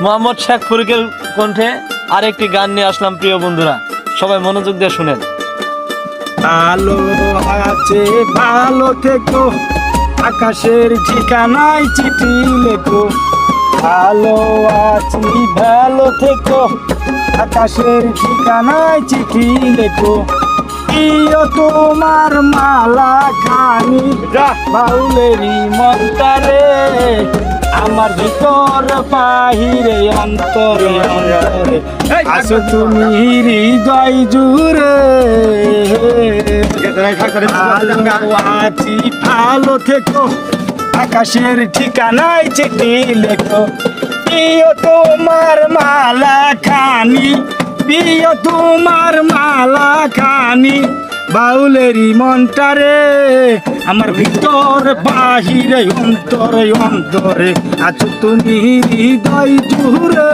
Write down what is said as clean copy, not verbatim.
মোহাম্মদ শেখ ফরিকের কণ্ঠে আরেকটি গান নিয়ে আসলাম প্রিয় বন্ধুরা, সবাই মনোযোগ দিয়ে শুনেন। ভালো আছে ভালো থেকো, আকাশের ঠিকানায় চিঠি লেখো। ভালো আছি ভালো থেকো, আকাশের ঠিকানায় চিঠি লেখো। প্রিয় তোমার মালা খানি বাউলেরই মন্তারে, আমার ভিতর বাহিরে অন্তরে অন্তরে আছো তুমি হৃদয় জুড়ে। ভালো আছি ভালো থেকো, আকাশের ঠিকানায় চিঠি লেখো। প্রিয় তোমার মালা খানি, প্রিয় তোমার মালা খানি বাউলেরই মনটারে, আমার ভিতর বাহিরে অন্তরে অন্তরে আছো তুমি হৃদয় জুড়ে।